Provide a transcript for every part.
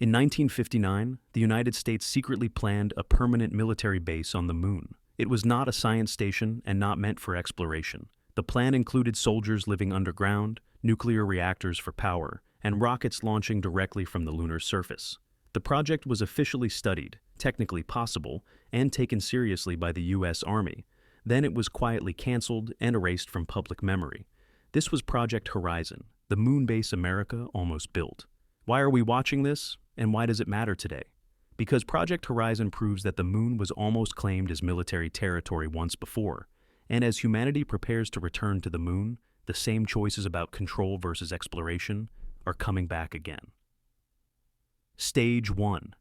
In 1959, the United States secretly planned a permanent military base on the moon. It was not a science station and not meant for exploration. The plan included soldiers living underground, nuclear reactors for power, and rockets launching directly from the lunar surface. The project was officially studied, technically possible, and taken seriously by the U.S. Army. Then it was quietly canceled and erased from public memory. This was Project Horizon, the moon base America almost built. Why are we watching this, and why does it matter today? Because Project Horizon proves that the moon was almost claimed as military territory once before, and as humanity prepares to return to the moon, the same choices about control versus exploration are coming back again. Stage 1.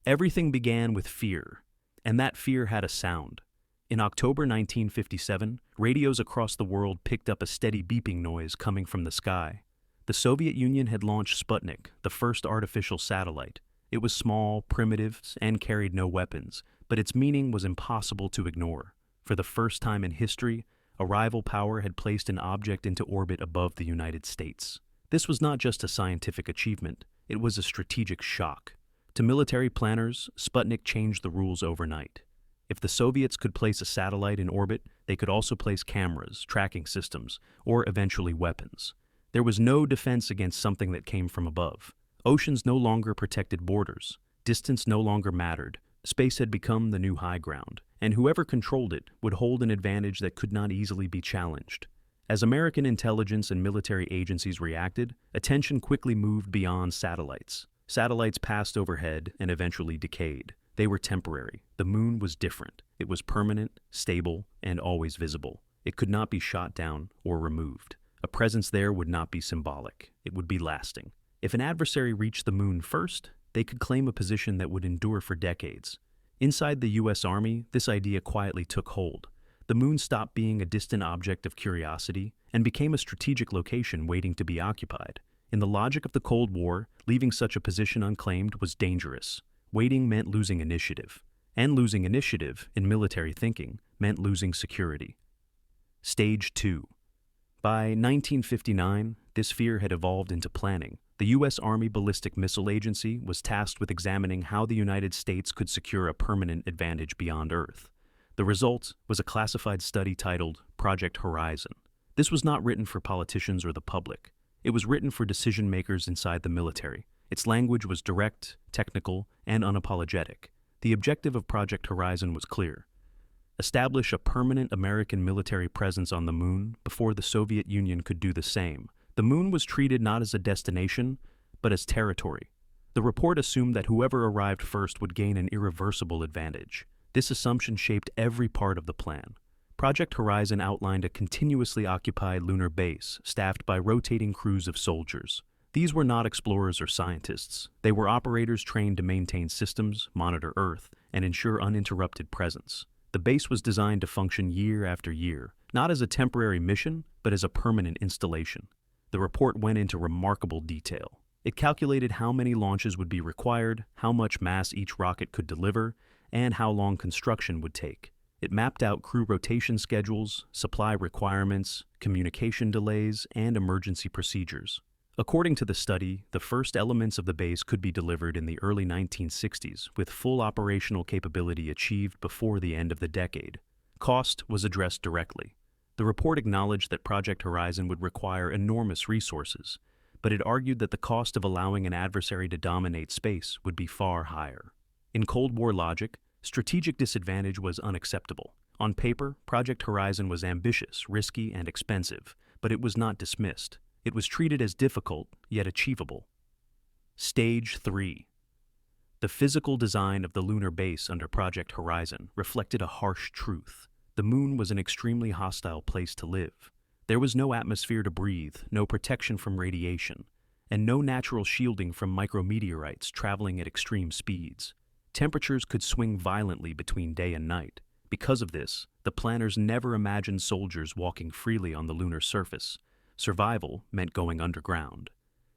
Everything began with fear, and that fear had a sound. In October 1957, radios across the world picked up a steady beeping noise coming from the sky. The Soviet Union had launched Sputnik, the first artificial satellite. It was small, primitive, and carried no weapons, but its meaning was impossible to ignore. For the first time in history, a rival power had placed an object into orbit above the United States. This was not just a scientific achievement, it was a strategic shock. To military planners, Sputnik changed the rules overnight. If the Soviets could place a satellite in orbit, they could also place cameras, tracking systems, or eventually weapons. There was no defense against something that came from above. Oceans no longer protected borders. Distance no longer mattered. Space had become the new high ground, and whoever controlled it would hold an advantage that could not easily be challenged. As American intelligence and military agencies reacted, attention quickly moved beyond satellites. Satellites passed overhead and eventually decayed. They were temporary. The moon was different. It was permanent, stable, and always visible. It could not be shot down or removed. A presence there would not be symbolic. It would be lasting. If an adversary reached the moon first, they could claim a position that would endure for decades. Inside the U.S. Army, this idea quietly took hold. The moon stopped being a distant object of curiosity and became a strategic location waiting to be occupied. In the logic of the Cold War, leaving such a position unclaimed was dangerous. Waiting meant losing initiative, and losing initiative, in military thinking, meant losing security. Stage 2. By 1959, this fear had evolved into planning. The U.S. Army Ballistic Missile Agency was tasked with examining how the United States could secure a permanent advantage beyond Earth. The result was a classified study titled Project Horizon. This was not written for politicians or the public. It was written for decision-makers inside the military. Its language was direct, technical, and unapologetic. The objective of Project Horizon was clear: establish a permanent American military presence on the moon before the Soviet Union could do the same. The moon was treated not as a destination, but as territory. The report assumed that whoever arrived first would gain an irreversible advantage. This assumption shaped every part of the plan. Project Horizon outlined a continuously occupied lunar base staffed by rotating crews of soldiers. These were not explorers or scientists. They were operators trained to maintain systems, monitor Earth, and ensure uninterrupted presence. The base was designed to function year after year, not as a temporary mission, but as a permanent installation. The report went into remarkable detail. It calculated how many launches would be required, how much mass each rocket could deliver, and how long construction would take. It mapped out crew rotation schedules, supply requirements, communication delays, and emergency procedures. According to the study, the first elements of the base could be delivered in the early 1960s, with full operational capability achieved before the end of the decade. Cost was addressed directly. The report acknowledged that Project Horizon would require enormous resources, but it argued that the cost of allowing an adversary to dominate space would be far higher. In Cold War logic, strategic disadvantage was unacceptable. On paper, Project Horizon was ambitious, risky, and expensive, but it was not dismissed. It was treated as difficult, yet achievable. Stage 3. The physical design of the lunar base under Project Horizon reflected a harsh truth. The moon was an extremely hostile place to live. There was no atmosphere to breathe, no protection from radiation, and no natural shielding from micrometeorites traveling at extreme speeds. Temperatures could swing violently between day and night. Because of this, the planners never imagined soldiers walking freely on the lunar surface. Survival meant going underground.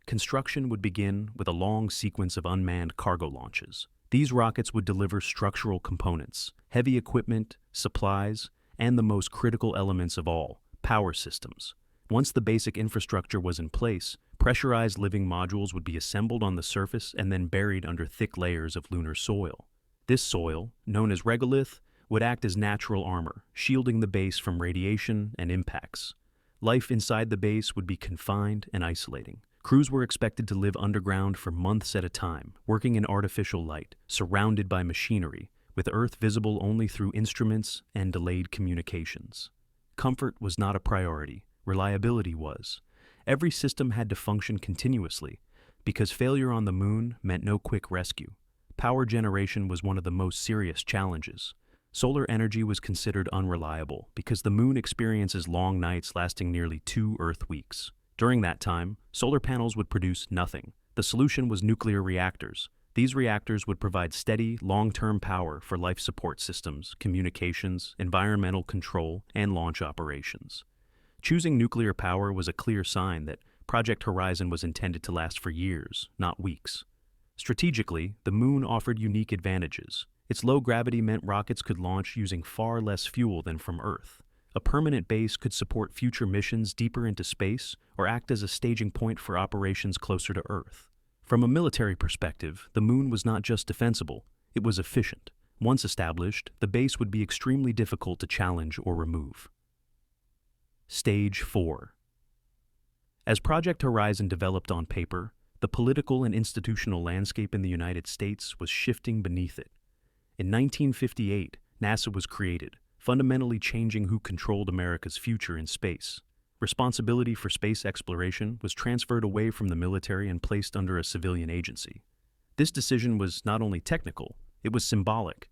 Construction would begin with a long sequence of unmanned cargo launches. These rockets would deliver structural components, heavy equipment, supplies, and the most critical elements of all, power systems. Once the basic infrastructure was in place, Pressurized living modules would be assembled on the surface and then buried under thick layers of lunar soil. This soil, known as regolith, would act as natural armor, shielding the base from radiation and impacts. Life inside the base would be confined and isolating. Crews were expected to live underground for months at a time, working in artificial light, surrounded by machinery, with Earth visible only through instruments and delayed communications. Comfort was not a priority, reliability was. Every system had to function continuously, because failure on the moon meant no quick rescue. Power generation was one of the most serious challenges. Solar energy was considered unreliable because the moon experiences long nights lasting nearly 2 Earth weeks. During that time, solar panels would produce nothing. The solution was nuclear reactors. These reactors would provide steady, long-term power for life support systems, communications, environmental control, and launch operations. Choosing nuclear power was a clear sign that Project Horizon was intended to last for years, not weeks. Strategically, the moon offered unique advantages. Its low gravity meant rockets could launch using far less fuel than from Earth. A permanent base could support future missions deeper into space or act as a staging point for operations closer to Earth. From a military perspective, the moon was not just defensible, it was efficient. Once established, the base would be extremely difficult to challenge or remove. Stage 4. As Project Horizon developed on paper, the political and institutional landscape in the United States was shifting beneath it. In 1958, NASA was created, fundamentally changing who controlled America's future in space. Responsibility for space exploration was transferred away from the military and placed under a civilian agency. This decision was not only technical, it was symbolic.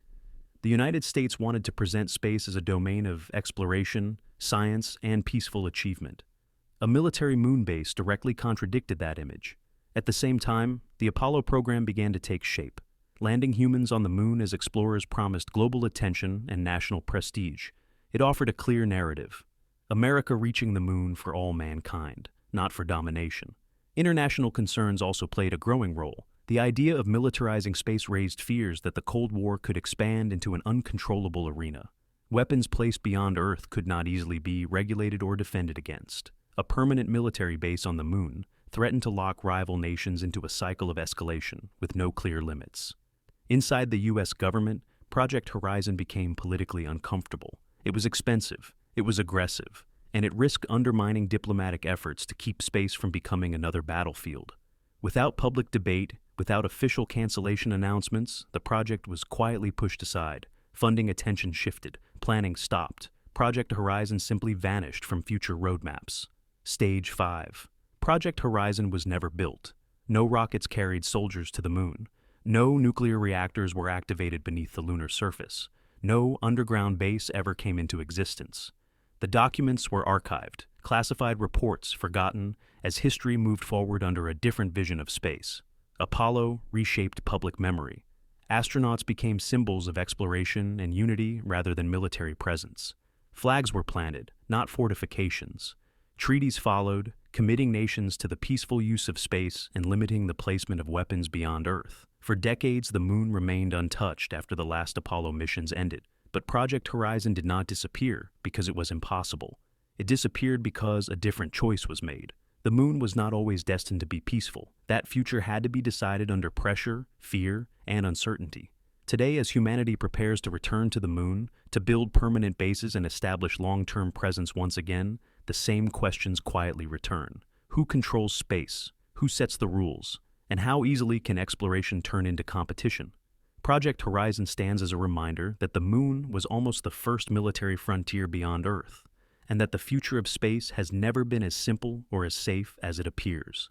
The United States wanted to present space as a domain of exploration, science, and peaceful achievement. A military moon base directly contradicted that image. At the same time, the Apollo program began to take shape. Landing humans on the moon as explorers promised global attention and national prestige. It offered a clear narrative. America reaching the moon for all mankind, not for domination. International concerns also played a growing role. The idea of militarizing space raised fears that the Cold War could expand into an uncontrollable arena. Weapons placed beyond Earth could not easily be regulated or defended against. A permanent military base on the moon threatened to lock rival nations into a cycle of escalation with no clear limits. Inside the U.S. government, Project Horizon became politically uncomfortable. It was expensive, it was aggressive, and it risked undermining diplomatic efforts to keep space from becoming another battlefield. Without public debate, without official cancellation announcements, the project was quietly pushed aside. Funding attention shifted, planning stopped. Project Horizon simply vanished from future roadmaps. Stage 5. Project Horizon was never built. No rockets carried soldiers to the moon. No nuclear reactors were activated beneath the lunar surface. No underground base ever came into existence. The documents were archived, classified reports forgotten as history moved forward under a different vision of space. Apollo reshaped public memory. Astronauts became symbols of exploration and unity rather than military presence. Flags were planted, not fortifications. Treaties followed, committing nations to the peaceful use of space and limiting the placement of weapons beyond Earth. For decades, the moon remained untouched after the last Apollo missions ended. But Project Horizon did not disappear because it was impossible. It disappeared because a different choice was made. The moon was not always destined to be peaceful. That future had to be decided under pressure, fear, and uncertainty. Today, as humanity prepares to return to the moon, to build permanent bases and establish long-term presence once again, the same questions quietly return. Who controls space? Who sets the rules? And how easily can exploration turn into competition? Project Horizon stands as a reminder that the moon was almost the first military frontier beyond Earth, and that the future of space has never been as simple or as safe as it appears.